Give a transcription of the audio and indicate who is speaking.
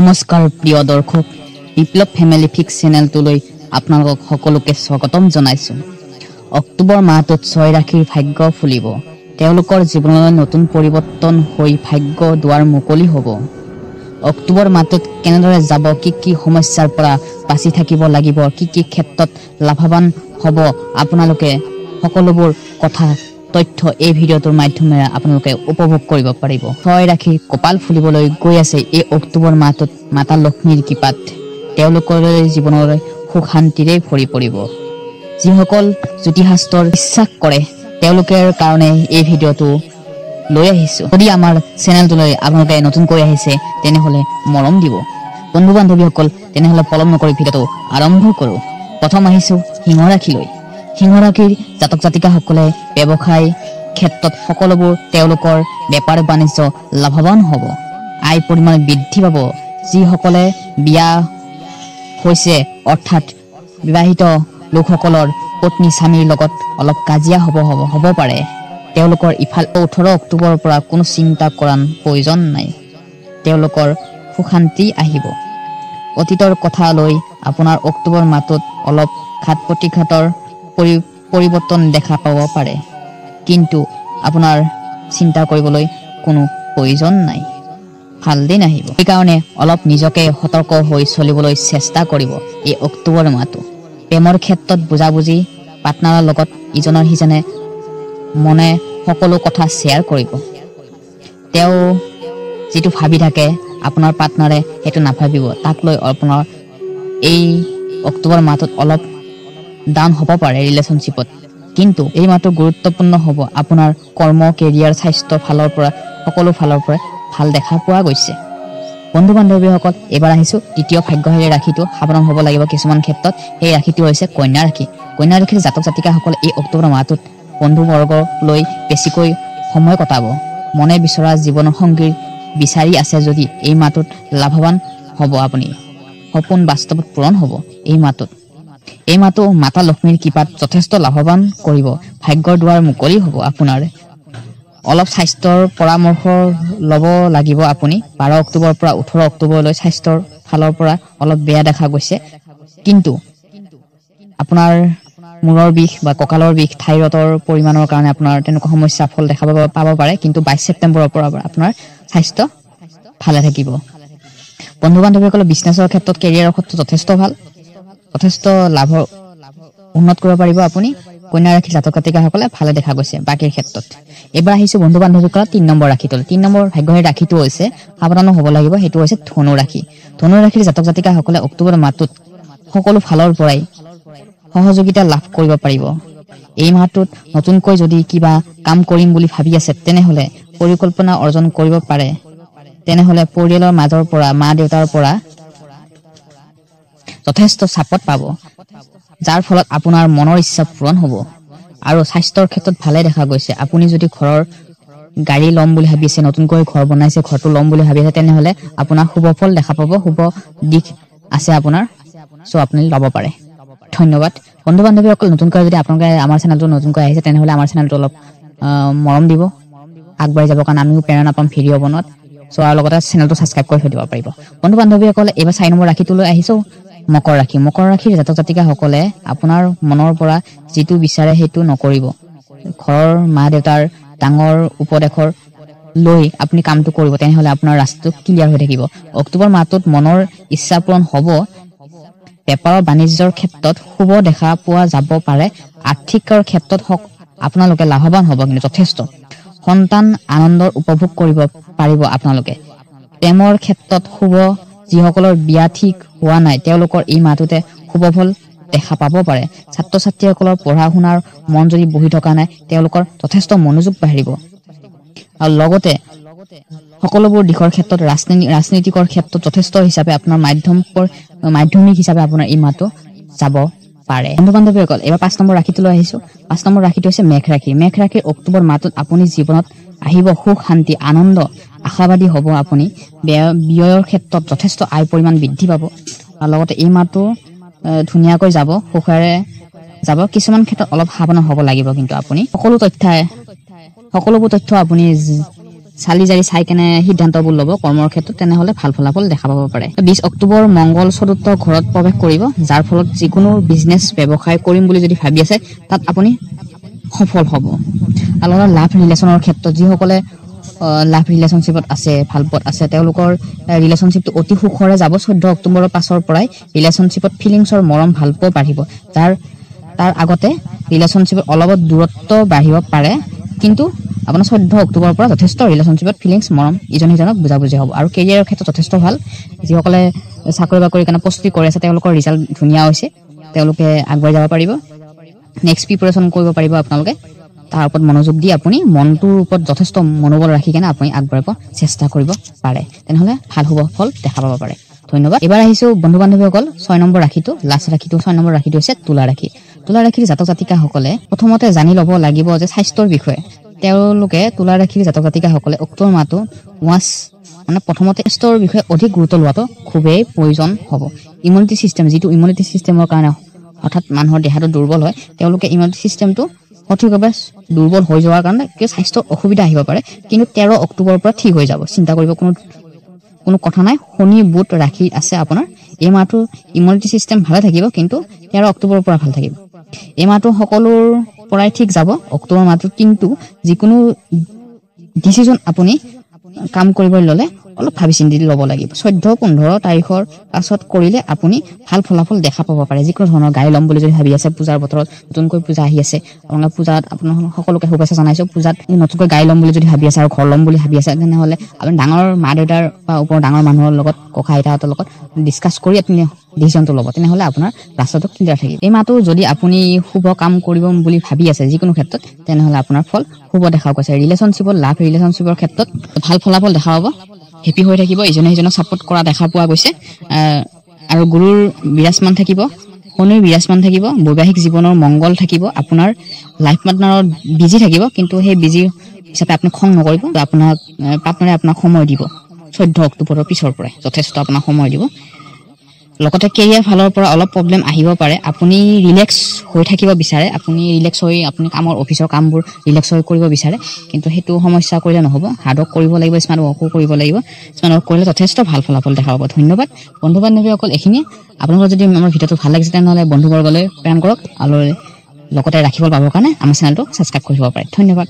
Speaker 1: নমস্কাৰ প্ৰিয় দৰ্শক বিপ্লৱ ফেমিলি ফিক্স চেনেলটোলৈ আপোনালোকক সকলোকে স্বাগতম জনাইছো। অক্টোবৰ মাহটোত 6 ৰাশিৰ ভাগ্য ফুলিব। তেওঁলোকৰ জীৱনলৈ নতুন পৰিৱৰ্তন হৈ ভাগ্য দুৱাৰ মুকলি হ'ব। অক্টোবৰ মাহটোত কেনেদৰে যাব, কি সমস্যাৰ পৰা বাচি থাকিব লাগিব, কি ক্ষেত্ৰত লাভৱান হ'ব, আপোনালোকে সকলোবোৰ কথা তথ্য এই ভিডিঅ'টোৰ মাধ্যমেৰে আপোনালোকে উপভোগ কৰিব পাৰিব। 6 ৰাশিৰ কপাল ফুলিবলৈ গৈ আছে এই অক্টোবৰ মাহটোত মাতা লক্ষ্মীৰ কৃপাত তেওঁলোকৰ জীৱনলৈ সুখ শান্তিৰে ভৰি পৰিব। যিসকল জ্যোতিষশাস্ত্ৰৰ বিশ্বাস কৰে তেওঁলোকৰ কাৰণে এই ভিডিঅ'টো লৈ আহিছো। যদি আমাৰ চেনেলটোলৈ আপোনালোকে নতুনকৈ আহিছে তেনেহলে মৰম দিব। বন্ধু বান্ধৱীসকল, তেনেহলে পলম নকৰি ভিডিঅ'টো আৰম্ভ কৰোঁ। প্ৰথম আহিছো সিংহ ৰাশিলৈ। সিংহ ৰাশিৰ জাতক জাতিকাসকলে ব্যৱসায় ক্ষেত্ৰত সকলোবোৰ তেওঁলোকৰ বেপাৰ বাণিজ্য লাভৱান হ'ব। আয় পৰিমাণ বৃদ্ধি পাব। যিসকলে বিয়া হৈছে অৰ্থাৎ বিবাহিত লোকসকলৰ পত্নী স্বামীৰ লগত অলপ কাজিয়া হ'ব পাৰে। তেওঁলোকৰ ইফালে 18 অক্টোবৰৰ পৰা কোনো চিন্তা কৰাৰ প্ৰয়োজন নাই। তেওঁলোকৰ সুশান্তি আহিব। অতীতৰ কথা লৈ আপোনাৰ অক্টোবৰ মাহটোত অলপ ঘাত প্ৰতিঘাতৰ পৰিৱৰ্তন দেখা পাব পাৰে, কিন্তু আপোনাৰ চিন্তা কৰিবলৈ কোনো প্ৰয়োজন নাই। ভাল দিন আহিব। সেইকাৰণে অলপ নিজকে সতৰ্ক হৈ চলিবলৈ চেষ্টা কৰিব। এই অক্টোবৰ মাহটো প্ৰেমৰ ক্ষেত্ৰত বুজাবুজি, পাৰ্টনাৰৰ লগত ইজনৰ সিজনে মনে সকলো কথা শ্বেয়াৰ কৰিব। তেওঁ যিটো ভাবি থাকে আপোনাৰ পাৰ্টনাৰে সেইটো নাভাবিব। তাক লৈ আপোনাৰ এই অক্টোবৰ মাহটোত অলপ ডাউন হ'ব পাৰে ৰিলেশ্যনশ্বিপত, কিন্তু এই মাহটো গুৰুত্বপূৰ্ণ হ'ব। আপোনাৰ কৰ্ম, কেৰিয়াৰ, স্বাস্থ্য ফালৰ পৰা সকলো ফালৰ পৰা ভাল দেখা পোৱা গৈছে। বন্ধু বান্ধৱীসকল, এইবাৰ আহিছো দ্বিতীয় ভাগ্যশালী ৰাশিটো। সাৱধান হ'ব লাগিব কিছুমান ক্ষেত্ৰত। সেই ৰাশিটো হৈছে কন্যা ৰাশি। কন্যা ৰাশিৰ জাতক জাতিকাসকলে এই অক্টোবৰ মাহটোত বন্ধু বৰ্গলৈ বেছিকৈ সময় কটাব। মনে বিচৰা জীৱন সংগী বিচাৰি আছে যদি এই মাহটোত লাভৱান হ'ব। আপুনি সপোন বাস্তৱত পূৰণ হ'ব। এই মাহটো মাতা লক্ষ্মীৰ কৃপাত যথেষ্ট লাভৱান কৰিব। ভাগ্যৰ দুৱাৰ মুকলি হ'ব। আপোনাৰ অলপ স্বাস্থ্যৰ পৰামৰ্শ ল'ব লাগিব। আপুনি 12 অক্টোবৰৰ পৰা 18 অক্টোবৰলৈ স্বাস্থ্যৰ ফালৰ পৰা অলপ বেয়া দেখা গৈছে, কিন্তু আপোনাৰ মূৰৰ বিষ বা কঁকালৰ বিষ, থাইৰয়ডৰ পৰিমাণৰ কাৰণে আপোনাৰ তেনেকুৱা সমস্যা ফল দেখা পাব পাৰে, কিন্তু 22 ছেপ্টেম্বৰৰ পৰা আপোনাৰ স্বাস্থ্য ভালে থাকিব। বন্ধু বান্ধৱীসকলে বিজনেছৰ ক্ষেত্ৰত, কেৰিয়াৰৰ ক্ষেত্ৰত যথেষ্ট ভাল, যথেষ্ট লাভ উন্নত কৰিব পাৰিব আপুনি। কন্যা ৰাশিৰ জাতক জাতিকাসকলে ভালে দেখা গৈছে বাকীৰ ক্ষেত্ৰত। এইবাৰ আহিছো বন্ধু বান্ধৱীসকলে 3 নম্বৰ ৰাশিটোলৈ। 3 নম্বৰ ভাগ্যশালী ৰাশিটো হৈছে, সাৱধান হ'ব লাগিব, সেইটো হৈছে ধনু ৰাশি। ধনু ৰাশিৰ জাতক জাতিকাসকলে অক্টোবৰ মাহটোত সকলো ফালৰ পৰাই সহযোগিতা লাভ কৰিব পাৰিব। এই মাহটোত নতুনকৈ যদি কিবা কাম কৰিম বুলি ভাবি আছে তেনেহলে পৰিকল্পনা অৰ্জন কৰিব পাৰে। তেনেহলে পৰিয়ালৰ মাজৰ পৰা, মা দেউতাৰ পৰা যথেষ্ট চাপত পাব, যাৰ ফলত আপোনাৰ মনৰ ইচ্ছা পূৰণ হ'ব। আৰু স্বাস্থ্যৰ ক্ষেত্ৰত ভালে দেখা গৈছে। আপুনি যদি ঘৰৰ গাড়ী ল'ম বুলি ভাবিছে, নতুনকৈ ঘৰ বনাইছে, ঘৰটো ল'ম বুলি ভাবিছে, তেনেহলে আপোনাৰ শুভ ফল দেখা পাব, শুভ দিশ আছে আপোনাৰ, চ' আপুনি ল'ব পাৰে। ধন্যবাদ। বন্ধু বান্ধৱীসকল, নতুনকৈ যদি আপোনালোকে আমাৰ চেনেলটো নতুনকৈ আহিছে তেনেহলে আমাৰ চেনেলটো অলপ মৰম দিব, আগবাঢ়ি যাব, কাৰণ আমিও প্ৰেৰণা পাম ভিডিঅ' বনোৱাত। চ' আৰু লগতে চেনেলটো ছাবস্ক্ৰাইব কৰি থৈ দিব পাৰিব। বন্ধু বান্ধৱীসকলে, এইবাৰ 4 নম্বৰ ৰাশিটোলৈ আহিছো মকৰ ৰাশি। মকৰ ৰাশিৰ জাতক জাতিকাসকলে আপোনাৰ মনৰ পৰা যিটো বিচাৰে সেইটো নকৰিব। ঘৰৰ মা দেউতাৰ ডাঙৰ উপদেশৰ লৈ আপুনি কামটো কৰিব, তেনেহলে আপোনাৰ ৰাস্তাটো ক্লিয়াৰ হৈ থাকিব। অক্টোবৰ মাহটোত মনৰ ইচ্ছা পূৰণ হ'ব। বেপাৰ বাণিজ্যৰ ক্ষেত্ৰত শুভ দেখা পোৱা যাব পাৰে। আৰ্থিকৰ ক্ষেত্ৰত আপোনালোকে লাভৱান হ'ব, কিন্তু যথেষ্ট সন্তান আনন্দৰ উপভোগ কৰিব পাৰিব আপোনালোকে। প্ৰেমৰ ক্ষেত্ৰত শুভ, যিসকলৰ বিয়া ঠিক হোৱা নাই তেওঁলোকৰ এই মাহটোতে শুভ ফল দেখা পাব পাৰে। ছাত্ৰ ছাত্ৰীসকলৰ পঢ়া শুনাৰ মন যদি বহি থকা নাই, তেওঁলোকৰ যথেষ্ট মনোযোগ বাঢ়িব। আৰু লগতে সকলোবোৰ দিশৰ ক্ষেত্ৰত ৰাজনীতিকৰ ক্ষেত্ৰত যথেষ্ট হিচাপে আপোনাৰ মাধ্যমিক হিচাপে আপোনাৰ এই মাহটো যাব পাৰে। বন্ধু বান্ধৱীসকল, এইবাৰ 5 নম্বৰ ৰাশিটোলৈ আহিছো। 5 নম্বৰ ৰাশিটো হৈছে মেঘ ৰাশি। মেঘ ৰাশিৰ অক্টোবৰ মাহটোত আপুনি জীৱনত আহিব সুখ শান্তি আনন্দ, আশাবাদী হ'ব। আপুনি ব্যয়ৰ ক্ষেত্ৰত যথেষ্ট আয় পৰিমাণ বৃদ্ধি পাব। আৰু লগতে এই মাহটো ধুনীয়াকৈ যাব, সুখেৰে যাব। কিছুমান ক্ষেত্ৰত অলপ সাৱধান হ'ব লাগিব, কিন্তু আপুনি সকলোবোৰ তথ্য আপুনি চালি জাৰি চাই কেনে সিদ্ধান্তবোৰ ল'ব কৰ্মৰ ক্ষেত্ৰত, তেনেহ'লে ভাল ফলাফল দেখা পাব পাৰে। 20 অক্টোবৰ মংগল চতুৰ্থ ঘৰত প্ৰৱেশ কৰিব, যাৰ ফলত যিকোনো বিজনেছ ব্যৱসায় কৰিম বুলি যদি ভাবি আছে তাত আপুনি সফল হ'ব। আৰু লাভ ৰিলেশ্যনৰ ক্ষেত্ৰত যিসকলে লাভ ৰিলেশ্যনশ্বিপত আছে, ভাল পথ আছে, তেওঁলোকৰ ৰিলেশ্যনশ্বিপটো অতি সুখৰে যাব। 14 অক্টোবৰৰ পাছৰ পৰাই ৰিলেশ্যনশ্বিপত ফিলিংছৰ মৰম ভাল পোৱা বাঢ়িব। তাৰ আগতে ৰিলেশ্যনশ্বিপত অলপ দূৰত্ব বাঢ়িব পাৰে, কিন্তু আপোনাৰ 14 অক্টোবৰৰ পৰা যথেষ্ট ৰিলেশ্যনশ্বিপত ফিলিংছ মৰম ইজনে সিজনক বুজাবুজি হ'ব। আৰু কেৰিয়াৰৰ ক্ষেত্ৰত যথেষ্ট ভাল। যিসকলে চাকৰি বাকৰিৰ কাৰণে প্ৰস্তুতি কৰি আছে তেওঁলোকৰ ৰিজাল্ট ধুনীয়া হৈছে, তেওঁলোকে আগুৱাই যাব পাৰিব। নেক্সট প্ৰিপাৰেশ্যন কৰিব পাৰিব আপোনালোকে। তাৰ ওপৰত মনোযোগ দি আপুনি মনটোৰ ওপৰত যথেষ্ট মনোবল ৰাখি কেনে আপুনি আগবাঢ়িব চেষ্টা কৰিব পাৰে, তেনেহ'লে ভাল শুভ ফল দেখা পাব পাৰে। ধন্যবাদ। এবাৰ আহিছোঁ বন্ধু বান্ধৱীসকল 6 নম্বৰ ৰাশিটো, লাষ্ট ৰাশিটো 6 নম্বৰ ৰাশিটো হৈছে তুলা ৰাশি। তুলা ৰাশিৰ জাতক জাতিকাসকলে প্ৰথমতে জানি ল'ব লাগিব যে স্বাস্থ্যৰ বিষয়ে। তেওঁলোকে তুলা ৰাশিৰ জাতক জাতিকাসকলে অক্টোবৰ মাহটো প্ৰথমতে স্বাস্থ্যৰ বিষয়ে অধিক গুৰুত্ব লোৱাটো খুবেই প্ৰয়োজন হ'ব। ইমিউনিটি ছিষ্টেম, যিটো ইমিউনিটি ছিষ্টেমৰ কাৰণে অৰ্থাৎ মানুহৰ দেহাটো দুৰ্বল হয়, তেওঁলোকে ইমিউনিটি ছিষ্টেমটো সঠিকভাৱে দুৰ্বল হৈ যোৱাৰ কাৰণে স্বাস্থ্যৰ অসুবিধা আহিব পাৰে, কিন্তু 13 অক্টোবৰৰ পৰা ঠিক হৈ যাব। চিন্তা কৰিব কোনো কথা নাই। শনি বুধ ৰাশি আছে আপোনাৰ। এই মাহটো ইমিউনিটি ছিষ্টেম ভালে থাকিব, কিন্তু 13 অক্টোবৰৰ পৰা ভাল থাকিব। এই মাহটো সকলোৰ পৰাই ঠিক যাব অক্টোবৰ মাহটো, কিন্তু যিকোনো ডিচিজন আপুনি কাম কৰিবলৈ ল'লে অলপ ভাবি চিন্তি ল'ব লাগিব। 14-15 তাৰিখৰ পাছত কৰিলে আপুনি ভাল ফলাফল দেখা পাব পাৰে। যিকোনো ধৰণৰ গাড়ী ল'ম বুলি যদি ভাবি আছে, পূজাৰ বতৰত নতুনকৈ পূজা আহি আছে, পূজাত আপোনাৰ সকলোকে শুভেচ্ছা জনাইছোঁ। পূজাত নতুনকৈ গাড়ী ল'ম বুলি যদি ভাবি আছে আৰু ঘৰ ল'ম বুলি ভাবি আছে, তেনেহ'লে আপুনি ডাঙৰ মা দেউতাৰ বা ওপৰৰ ডাঙৰ মানুহৰ লগত, ককা আইতাহঁতৰ লগত ডিছকাছ কৰি আপুনি ডিচিশ্যনটো ল'ব, তেনেহ'লে আপোনাৰ ৰাস্তাটো ক্লিয়াৰ থাকিব। এই মাহটো যদি আপুনি শুভ কাম কৰিব বুলি ভাবি আছে যিকোনো ক্ষেত্ৰত, তেনেহ'লে আপোনাৰ ফল শুভ দেখা গৈছে। ৰিলেশ্যনশ্বিপত লাভ ৰিলেশ্যনশ্বিপৰ ক্ষেত্ৰত ভাল ফলাফল দেখা পাব। হেপী হৈ থাকিব, ইজনে সিজনক ছাপোৰ্ট কৰা দেখা পোৱা গৈছে। আৰু গুৰুৰ বিৰাজমান থাকিব, শনিৰ বিৰাজমান থাকিব, বৈবাহিক জীৱনৰ মংগল থাকিব। আপোনাৰ লাইফ পাৰ্টনাৰত বিজি থাকিব, কিন্তু সেই বিজি হিচাপে আপুনি খং নকৰিব। আপোনাক পাৰ্টনাৰে আপোনাক সময় দিব। 14 অক্টোবৰৰ পিছৰ পৰাই যথেষ্ট আপোনাক সময় দিব। লগতে কেৰিয়াৰ ফালৰ পৰা অলপ প্ৰব্লেম আহিব পাৰে। আপুনি ৰিলেক্স হৈ থাকিব বিচাৰে, আপুনি ৰিলেক্স হৈ আপুনি কামৰ অফিচৰ কামবোৰ ৰিলেক্স হৈ কৰিব বিচাৰে, কিন্তু সেইটো সমস্যা কৰিলে নহ'ব। হাৰ্ডৱৰ্ক কৰিব লাগিব, স্মাৰ্ট ৱৰ্কো কৰিব লাগিব। স্মাৰ্ট ৱৰ্ক কৰিলে যথেষ্ট ভাল ফলাফল দেখা পাব। ধন্যবাদ বন্ধু বান্ধৱীসকল। এইখিনি আপোনালোকৰ যদি আমাৰ ভিডিঅ'টো ভাল লাগিছে, তেনেহ'লে বন্ধুবৰ্গলৈ প্ৰেৰণ কৰক, আৰু লগতে ৰাখিব পাবৰ কাৰণে আমাৰ চেনেলটো ছাবস্ক্ৰাইব কৰিব পাৰে। ধন্যবাদ।